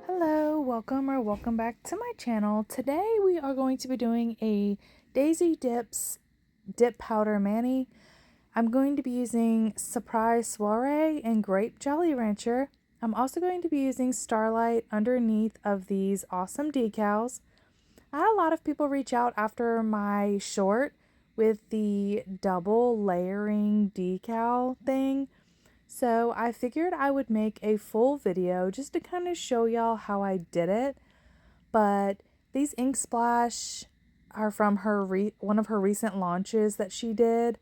Hello, welcome back to my channel. Today we are going to be doing a Daisy Dips dip powder mani. I'm going to be using Surprise Soiree and Grape Jolly Rancher. I'm also going to be using Starlight underneath of these awesome decals. I had a lot of people reach out after my short with the double layering decal thing. So I figured I would make a full video just to kind of show y'all how I did it. But these ink splash are from her one of her recent launches that she did.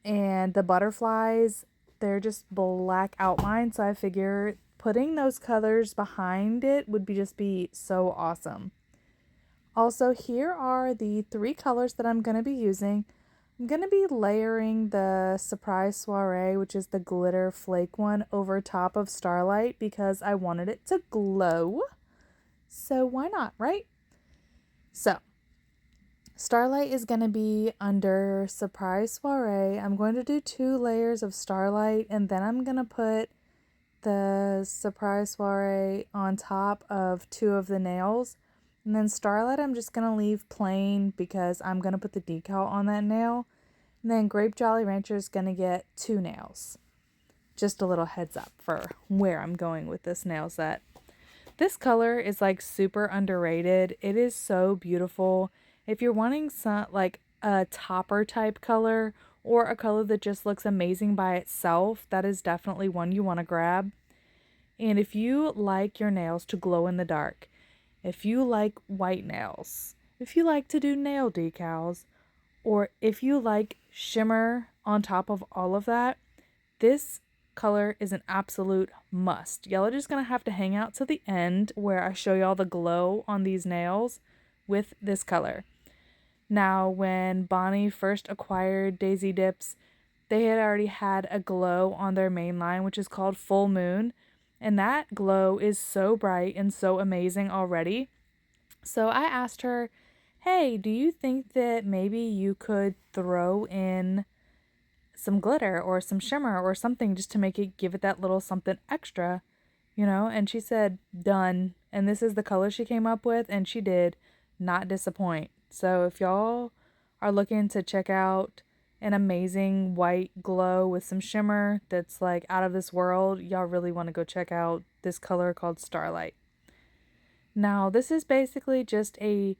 And the butterflies, they're just black outline. So I figured putting those colors behind it would be so awesome. Also, here are the 3 colors that I'm going to be using. I'm going to be layering the Surprise Soiree, which is the glitter flake one, over top of Starlight because I wanted it to glow. So why not, right? So, Starlight is going to be under Surprise Soiree. I'm going to do 2 layers of Starlight, and then I'm going to put the Surprise Soiree on top of 2 of the nails. And then Starlight I'm just going to leave plain because I'm going to put the decal on that nail. And then Grape Jolly Rancher is going to get 2 nails. Just a little heads up for where I'm going with this nail set. This color is like super underrated. It is so beautiful. If you're wanting some like a topper type color or a color that just looks amazing by itself, that is definitely one you want to grab. And if you like your nails to glow in the dark, if you like white nails, if you like to do nail decals, or if you like shimmer on top of all of that, this color is an absolute must. Y'all are just going to have to hang out to the end where I show y'all the glow on these nails with this color. Now, when Bonnie first acquired Daisy Dips, they had already had a glow on their main line, which is called Full Moon. And that glow is so bright and so amazing already. So I asked her, hey, do you think that maybe you could throw in some glitter or some shimmer or something just to give it that little something extra, And she said, done. And this is the color she came up with, and she did not disappoint. So if y'all are looking to check out an amazing white glow with some shimmer that's like out of this world, y'all really want to go check out this color called Starlight. Now, this is basically just a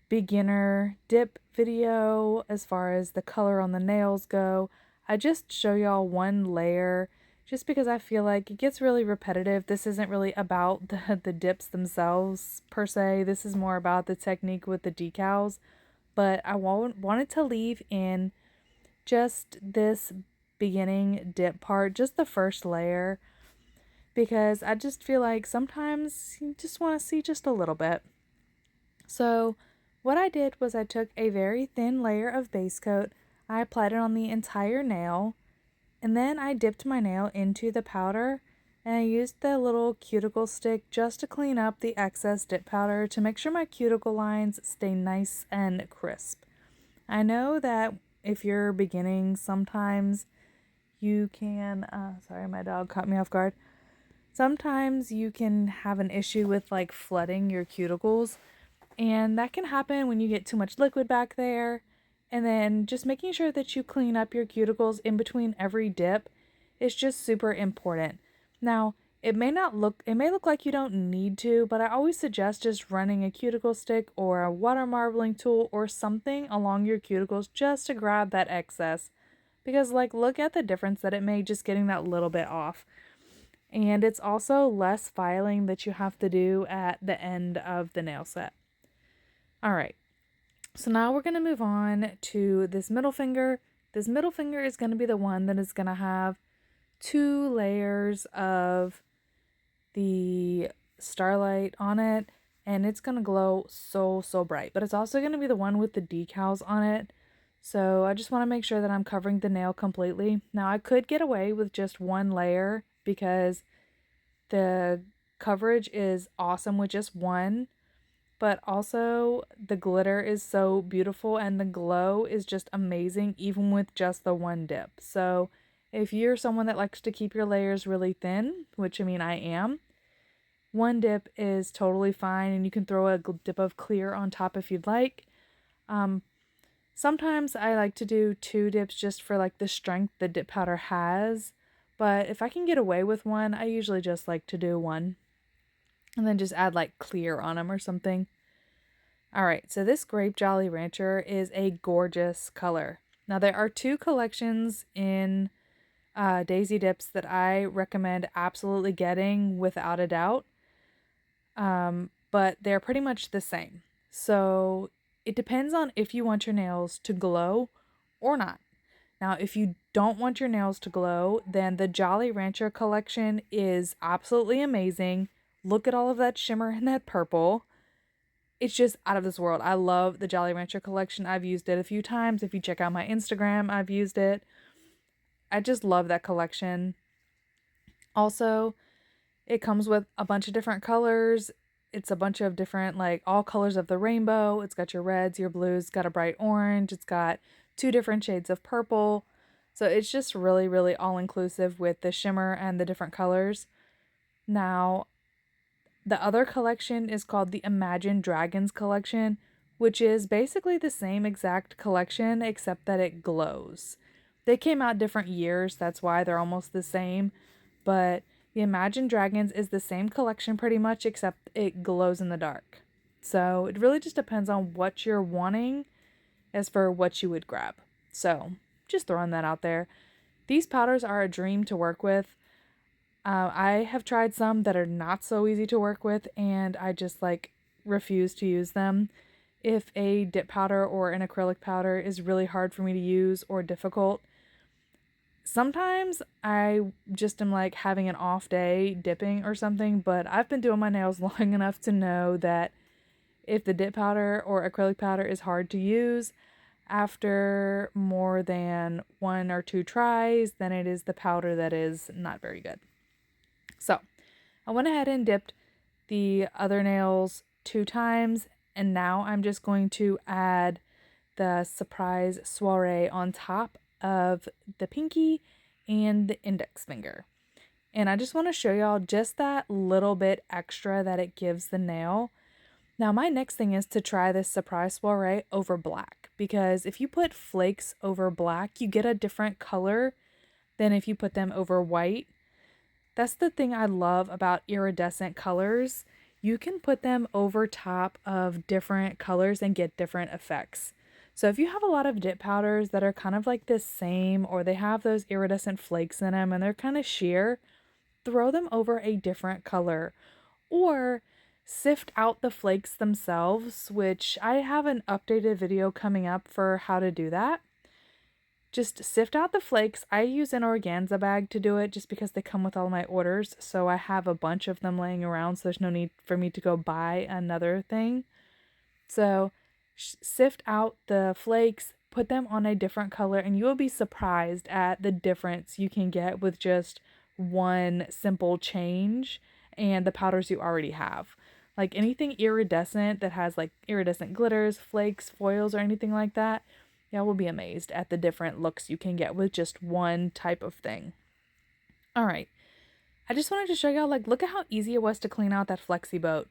beginner dip video as far as the color on the nails go. I just show y'all one layer just because I feel like it gets really repetitive. This isn't really about the dips themselves per se. This is more about the technique with the decals. But I wanted to leave in just this beginning dip part, just the first layer, because I just feel like sometimes you just want to see just a little bit. So what I did was I took a very thin layer of base coat, I applied it on the entire nail, and then I dipped my nail into the powder, and I used the little cuticle stick just to clean up the excess dip powder to make sure my cuticle lines stay nice and crisp. I know that if you're beginning, sometimes you can, sorry, my dog caught me off guard. Sometimes you can have an issue with like flooding your cuticles, and that can happen when you get too much liquid back there. And then just making sure that you clean up your cuticles in between every dip is just super important. Now, it may look like you don't need to, but I always suggest just running a cuticle stick or a water marbling tool or something along your cuticles just to grab that excess. Because like, look at the difference that it made just getting that little bit off. And it's also less filing that you have to do at the end of the nail set. All right, so now we're going to move on to this middle finger. This middle finger is going to be the one that is going to have 2 layers of the Starlight on it, and it's going to glow so bright. But it's also going to be the one with the decals on it. So I just want to make sure that I'm covering the nail completely. Now I could get away with just 1 layer because the coverage is awesome with just 1. But also the glitter is so beautiful and the glow is just amazing even with just the 1 dip. So if you're someone that likes to keep your layers really thin, which I mean I am, One dip is totally fine, and you can throw a dip of clear on top if you'd like. Sometimes I like to do 2 dips just for like the strength the dip powder has, but if I can get away with one, I usually just like to do one and then just add like clear on them or something. Alright, so this Grape Jolly Rancher is a gorgeous color. Now there are 2 collections in Daisy Dips that I recommend absolutely getting without a doubt, but they're pretty much the same. So it depends on if you want your nails to glow or not. Now, if you don't want your nails to glow, then the Jolly Rancher collection is absolutely amazing. Look at all of that shimmer and that purple. It's just out of this world. I love the Jolly Rancher collection. I've used it a few times. If you check out my Instagram, I've used it. I just love that collection. Also, it comes with a bunch of different colors. It's a bunch of different, like, all colors of the rainbow. It's got your reds, your blues, it's got a bright orange. It's got 2 different shades of purple. So it's just really, really all-inclusive with the shimmer and the different colors. Now, the other collection is called the Imagine Dragons collection, which is basically the same exact collection except that it glows. They came out different years, that's why they're almost the same, but the Imagine Dragons is the same collection pretty much except it glows in the dark. So it really just depends on what you're wanting as for what you would grab. So just throwing that out there. These powders are a dream to work with. I have tried some that are not so easy to work with, and I just like refuse to use them. If a dip powder or an acrylic powder is really hard for me to use or difficult, sometimes I just am like having an off day dipping or something, but I've been doing my nails long enough to know that if the dip powder or acrylic powder is hard to use, after more than 1 or 2 tries, then it is the powder that is not very good. So I went ahead and dipped the other nails 2 times, and now I'm just going to add the Surprise Soiree on top of the pinky and the index finger. And I just want to show y'all just that little bit extra that it gives the nail. Now my next thing is to try this Surprise Soiree over black, because if you put flakes over black, you get a different color than if you put them over white. That's the thing I love about iridescent colors. You can put them over top of different colors and get different effects. So if you have a lot of dip powders that are kind of like the same, or they have those iridescent flakes in them and they're kind of sheer, throw them over a different color. Or sift out the flakes themselves, which I have an updated video coming up for how to do that. Just sift out the flakes. I use an organza bag to do it just because they come with all my orders, so I have a bunch of them laying around, so there's no need for me to go buy another thing. So sift out the flakes, put them on a different color, and you will be surprised at the difference you can get with just one simple change and the powders you already have. Like anything iridescent that has like iridescent glitters, flakes, foils, or anything like that, y'all will be amazed at the different looks you can get with just one type of thing. Alright, I just wanted to show y'all, like, look at how easy it was to clean out that flexi boat.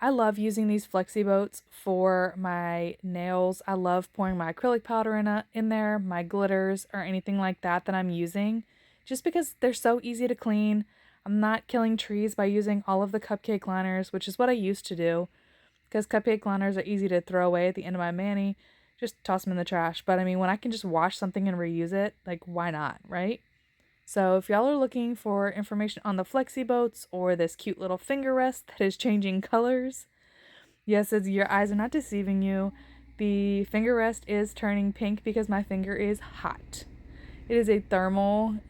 I love using these flexi boats for my nails. I love pouring my acrylic powder in there, my glitters, or anything like that I'm using, just because they're so easy to clean. I'm not killing trees by using all of the cupcake liners, which is what I used to do, because cupcake liners are easy to throw away at the end of my mani. Just toss them in the trash. But I mean, when I can just wash something and reuse it, like, why not, right? So if y'all are looking for information on the flexi boats or this cute little finger rest that is changing colors, yes, your eyes are not deceiving you. The finger rest is turning pink because my finger is hot. It is a thermal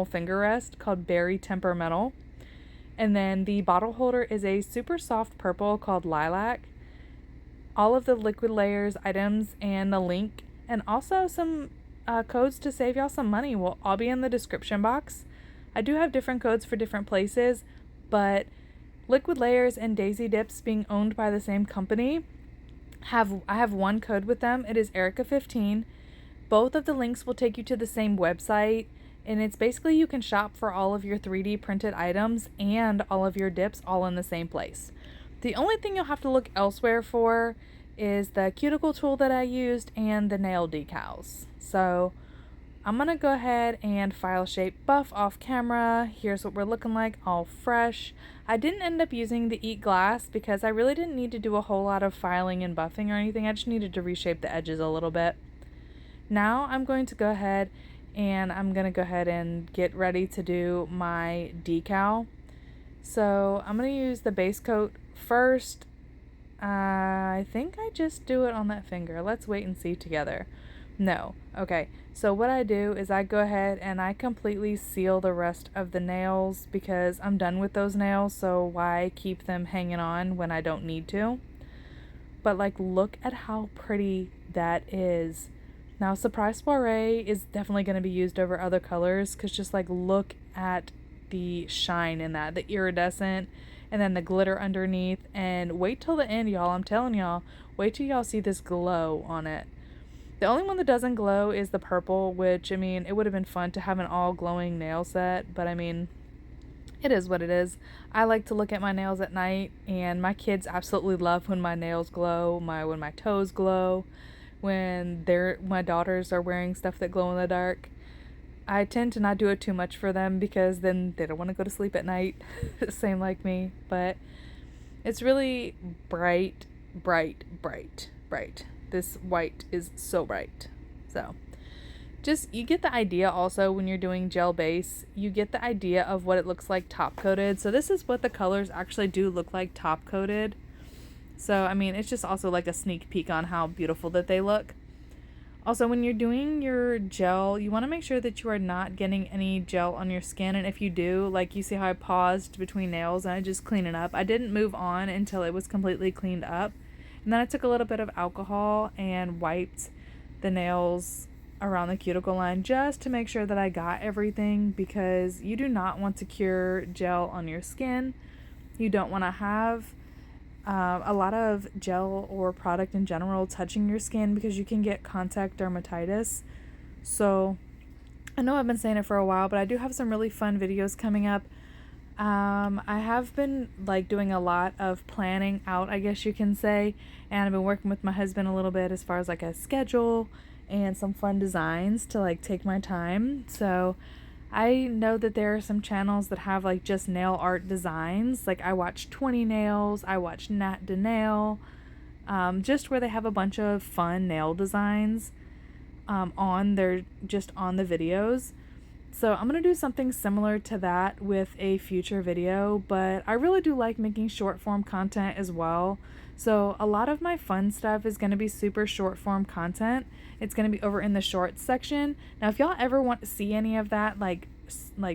finger rest called Berry TEMPermental. And then the bottle holder is a super soft purple called Lilac. All of the liquid layers items and the link, and also some codes to save y'all some money, will all be in the description box. I do have different codes for different places, but Liquid Layers and Daisy Dips, being owned by the same company, I have one code with them. It is Erica15. Both of the links will take you to the same website, And it's basically you can shop for all of your 3D printed items and all of your dips all in the same place. The only thing you'll have to look elsewhere for is the cuticle tool that I used and the nail decals. So I'm gonna go ahead and file shape buff off camera. Here's what we're looking like, all fresh. I didn't end up using the Eat Glass because I really didn't need to do a whole lot of filing and buffing or anything. I just needed to reshape the edges a little bit. Now I'm going to go ahead and get ready to do my decal. So I'm going to use the base coat first. I think I just do it on that finger. Let's wait and see together. No. Okay. So what I do is I go ahead and I completely seal the rest of the nails because I'm done with those nails. So why keep them hanging on when I don't need to? But like, look at how pretty that is. Now, Surprise Soiree is definitely going to be used over other colors because just like look at the shine in that, the iridescent, and then the glitter underneath. And wait till the end, y'all. I'm telling y'all, wait till y'all see this glow on it. The only one that doesn't glow is the purple, which, I mean, it would have been fun to have an all glowing nail set, but I mean, it is what it is. I like to look at my nails at night, and my kids absolutely love when my nails glow, when my toes glow, when my daughters are wearing stuff that glow in the dark. I tend to not do it too much for them because then they don't want to go to sleep at night. Same like me, but it's really bright, bright, bright, bright. This white is so bright. So just, you get the idea also when you're doing gel base, you get the idea of what it looks like top coated. So this is what the colors actually do look like top coated. So, I mean, it's just also like a sneak peek on how beautiful that they look. Also, when you're doing your gel, you want to make sure that you are not getting any gel on your skin. And if you do, like you see how I paused between nails and I just clean it up. I didn't move on until it was completely cleaned up. And then I took a little bit of alcohol and wiped the nails around the cuticle line just to make sure that I got everything, because you do not want to cure gel on your skin. You don't want to have a lot of gel or product in general touching your skin because you can get contact dermatitis. So I know I've been saying it for a while, but I do have some really fun videos coming up. I have been like doing a lot of planning out, I guess you can say, and I've been working with my husband a little bit as far as like a schedule and some fun designs to like take my time. So I know that there are some channels that have like just nail art designs. Like I watch 20 Nails, I watch Nat de Nail, just where they have a bunch of fun nail designs on the videos. So I'm going to do something similar to that with a future video, but I really do like making short form content as well. So a lot of my fun stuff is going to be super short form content. It's going to be over in the shorts section. Now, if y'all ever want to see any of that, like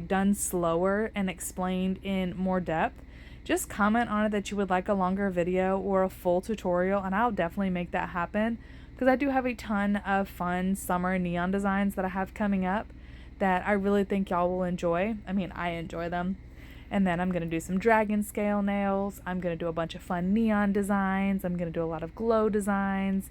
done slower and explained in more depth, just comment on it that you would like a longer video or a full tutorial, and I'll definitely make that happen, because I do have a ton of fun summer neon designs that I have coming up that I really think y'all will enjoy. I mean, I enjoy them. And then I'm going to do some dragon scale nails. I'm going to do a bunch of fun neon designs. I'm going to do a lot of glow designs.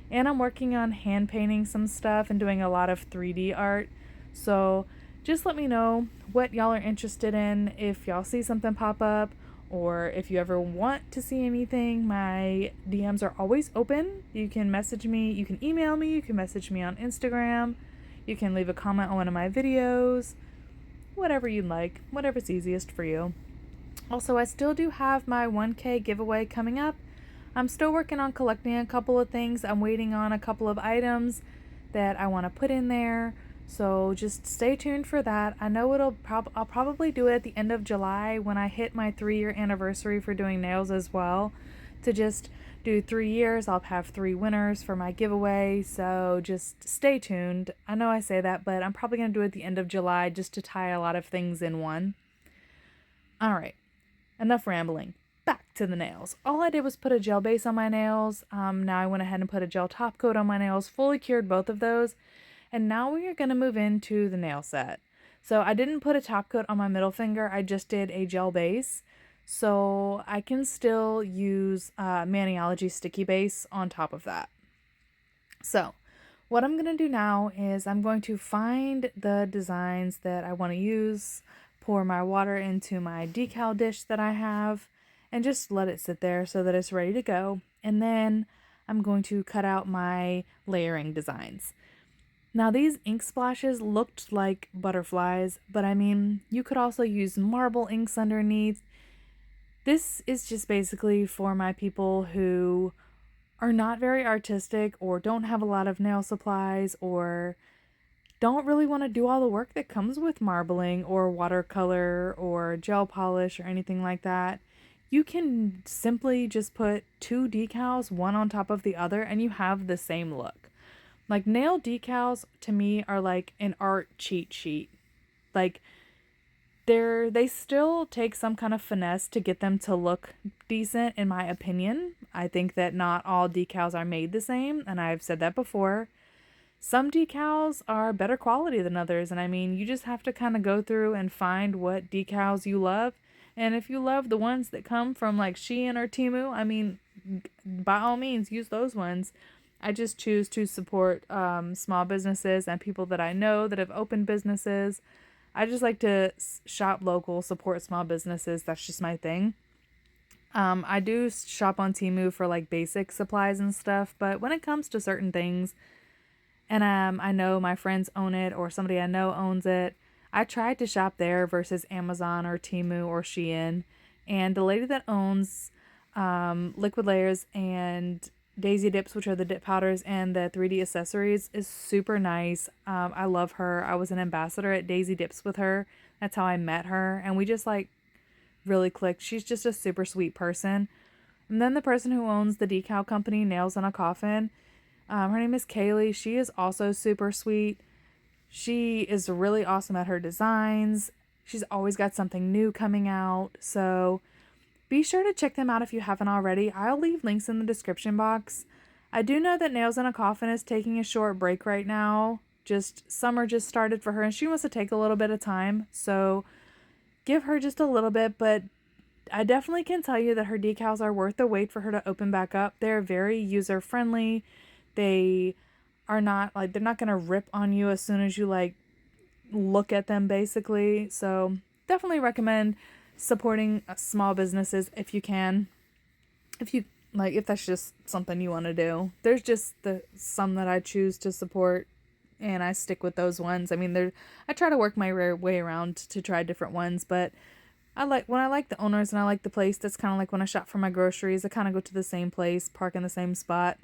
And I'm working on hand painting some stuff and doing a lot of 3D art. So just let me know what y'all are interested in. If y'all see something pop up, or if you ever want to see anything, my DMs are always open. You can message me, you can email me, you can message me on Instagram. You can leave a comment on one of my videos, whatever you'd like, whatever's easiest for you. Also, I still do have my 1K giveaway coming up. I'm still working on collecting a couple of things. I'm waiting on a couple of items that I want to put in there. So just stay tuned for that. I know I'll probably do it at the end of July when I hit my 3-year anniversary for doing nails as well. To just do 3 years, I'll have 3 winners for my giveaway, so just stay tuned. I know I say that, but I'm probably going to do it at the end of July just to tie a lot of things in one. Alright, enough rambling. Back to the nails. All I did was put a gel base on my nails. Now I went ahead and put a gel top coat on my nails, fully cured both of those, and now we are going to move into the nail set. So I didn't put a top coat on my middle finger, I just did a gel base. So I can still use Maniology sticky base on top of that. So What I'm going to do now is I'm going to find the designs that I want to use, pour my water into my decal dish that I have, and just let it sit there so that it's ready to go. And then I'm going to cut out my layering designs. Now these ink splashes looked like butterflies, but I mean, you could also use marble inks underneath. This is just basically for my people who are not very artistic or don't have a lot of nail supplies or don't really want to do all the work that comes with marbling or watercolor or gel polish or anything like that. You can simply just put two decals, one on top of the other, and you have the same look. Like, nail decals to me are like an art cheat sheet. Like, they still take some kind of finesse to get them to look decent, in my opinion. I think that not all decals are made the same, and I've said that before. Some decals are better quality than others, and I mean, you just have to kind of go through and find what decals you love. And if you love the ones that come from like Shein or Temu, I mean, by all means, use those ones. I just choose to support small businesses and people that I know that have opened businesses. I just like to shop local, support small businesses. That's just my thing. I do shop on Temu for like basic supplies and stuff, but when it comes to certain things, and I know my friends own it or somebody I know owns it, I tried to shop there versus Amazon or Temu or Shein. And the lady that owns Liquid Layers and Daisy Dips, which are the dip powders and the 3D accessories, is super nice. I love her. I was an ambassador at Daisy Dips with her. That's how I met her. And we just like really clicked. She's just a super sweet person. And then the person who owns the decal company, Nailz in a Coffin, her name is Kaylee. She is also super sweet. She is really awesome at her designs. She's always got something new coming out. So be sure to check them out if you haven't already. I'll leave links in the description box. I do know that Nailz in a Coffin is taking a short break right now. Summer just started for her and she wants to take a little bit of time. So give her just a little bit, but I definitely can tell you that her decals are worth the wait for her to open back up. They're very user friendly. They are not like, they're not going to rip on you as soon as you like look at them basically. So definitely recommend supporting small businesses if you can. If that's just something you want to do. There's just some that I choose to support and I stick with those ones. I mean, I try to work my way around to try different ones, but when I like the owners and I like the place, that's kind of like when I shop for my groceries. I kind of go to the same place, park in the same spot.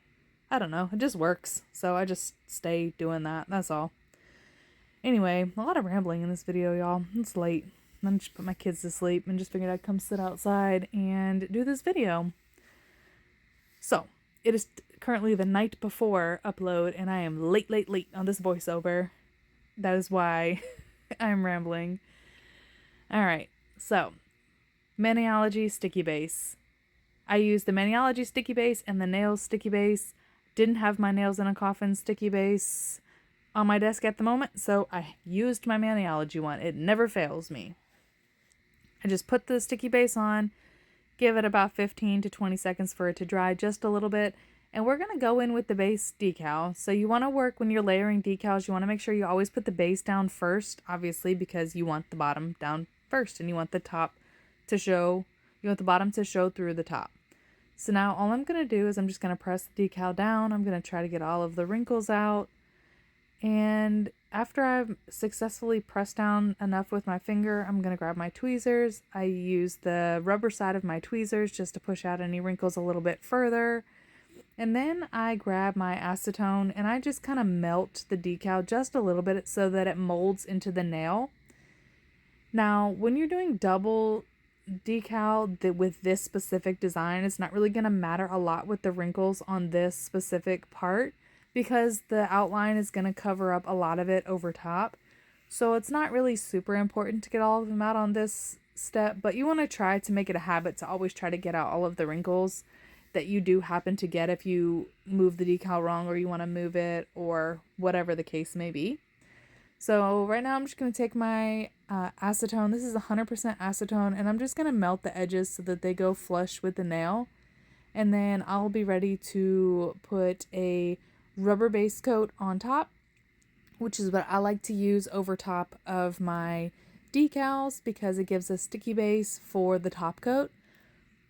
I don't know. It just works. So I just stay doing that. That's all. Anyway, a lot of rambling in this video, y'all. It's late. I just put my kids to sleep and just figured I'd come sit outside and do this video. So, it is currently the night before upload and I am late on this voiceover. That is why I'm rambling. Alright, so Maniology sticky base. I used the Maniology sticky base and the Nailz sticky base. Didn't have my Nailz in a Coffin sticky base on my desk at the moment, so I used my Maniology one. It never fails me. I just put the sticky base on, give it about 15 to 20 seconds for it to dry just a little bit, and we're going to go in with the base decal. So you want to work when you're layering decals, you want to make sure you always put the base down first, obviously, because you want the bottom down first and you want the bottom to show through the top. So now all I'm going to do is I'm just going to press the decal down. I'm going to try to get all of the wrinkles out. And after I've successfully pressed down enough with my finger, I'm going to grab my tweezers. I use the rubber side of my tweezers just to push out any wrinkles a little bit further. And then I grab my acetone and I just kind of melt the decal just a little bit so that it molds into the nail. Now, when you're doing double decal with this specific design, it's not really going to matter a lot with the wrinkles on this specific part because the outline is going to cover up a lot of it over top. So it's not really super important to get all of them out on this step, but you want to try to make it a habit to always try to get out all of the wrinkles that you do happen to get if you move the decal wrong or you want to move it or whatever the case may be. So right now I'm just going to take my acetone. This is 100% acetone, and I'm just going to melt the edges so that they go flush with the nail. And then I'll be ready to put a rubber base coat on top, which is what I like to use over top of my decals because it gives a sticky base for the top coat.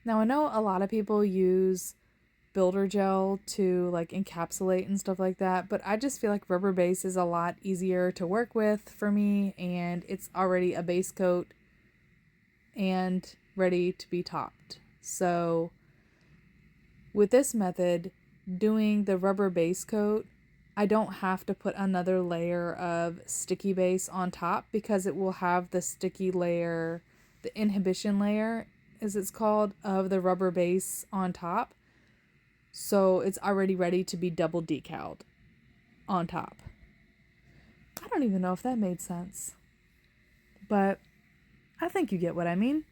Now I know a lot of people use builder gel to like encapsulate and stuff like that, but I just feel like rubber base is a lot easier to work with for me, and it's already a base coat and ready to be topped. So with this method, doing the rubber base coat, I don't have to put another layer of sticky base on top because it will have the sticky layer, the inhibition layer as it's called, of the rubber base on top. So it's already ready to be double decaled on top. I don't even know if that made sense, but I think you get what I mean.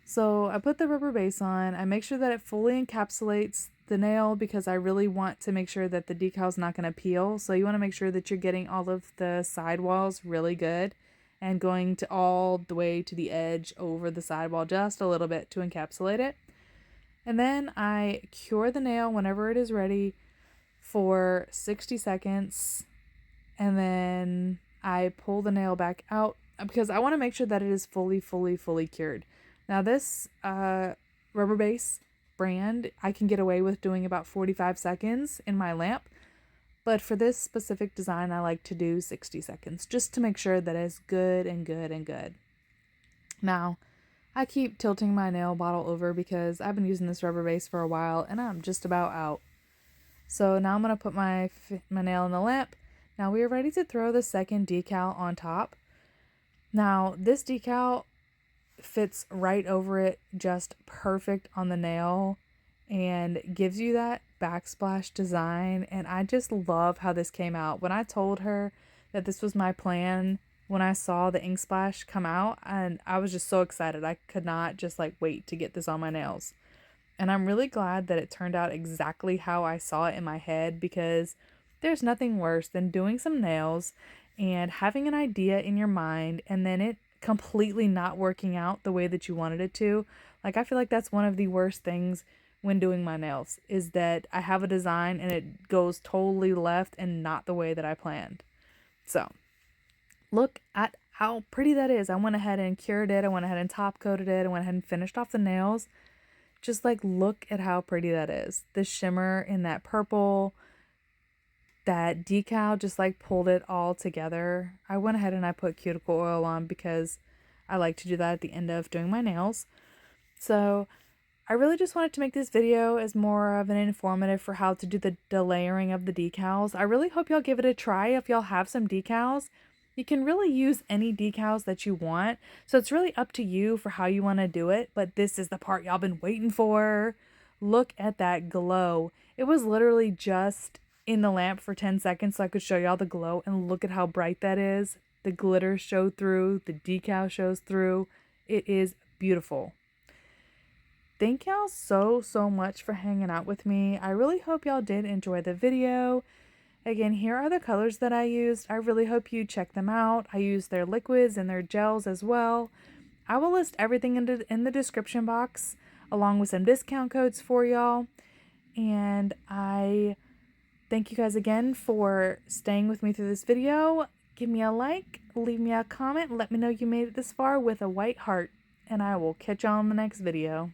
So I put the rubber base on. I make sure that it fully encapsulates the nail because I really want to make sure that the decal's not going to peel. So you want to make sure that you're getting all of the sidewalls really good and going to all the way to the edge over the sidewall just a little bit to encapsulate it. And then I cure the nail whenever it is ready for 60 seconds. And then I pull the nail back out because I want to make sure that it is fully cured. Now this rubber base brand, I can get away with doing about 45 seconds in my lamp. But for this specific design, I like to do 60 seconds just to make sure that it's good and good and good. Now, I keep tilting my nail bottle over because I've been using this rubber base for a while and I'm just about out. So now I'm going to put my nail in the lamp. Now we are ready to throw the second decal on top. Now this decal fits right over it, just perfect on the nail, and gives you that backsplash design. And I just love how this came out. When I told her that this was my plan, when I saw the ink splash come out, and I was just so excited. I could not just like wait to get this on my nails. And I'm really glad that it turned out exactly how I saw it in my head, because there's nothing worse than doing some nails and having an idea in your mind and then it completely not working out the way that you wanted it to. Like, I feel like that's one of the worst things when doing my nails, is that I have a design and it goes totally left and not the way that I planned. So look at how pretty that is. I went ahead and cured it. I went ahead and top coated it. I went ahead and finished off the nails. Just like, look at how pretty that is. The shimmer in that purple, that decal just like pulled it all together. I went ahead and I put cuticle oil on because I like to do that at the end of doing my nails. So I really just wanted to make this video as more of an informative for how to do the layering of the decals. I really hope y'all give it a try. If y'all have some decals, you can really use any decals that you want. So it's really up to you for how you want to do it. But this is the part y'all been waiting for. Look at that glow. It was literally just in the lamp for 10 seconds so I could show y'all the glow, and look at how bright that is. The glitter showed through, the decal shows through. It is beautiful. Thank y'all so much for hanging out with me. I really hope y'all did enjoy the video. Again, here are the colors that I used. I really hope you check them out. I used their liquids and their gels as well. I will list everything in the description box along with some discount codes for y'all. And I thank you guys again for staying with me through this video. Give me a like, leave me a comment, let me know you made it this far with a white heart, and I will catch y'all in the next video.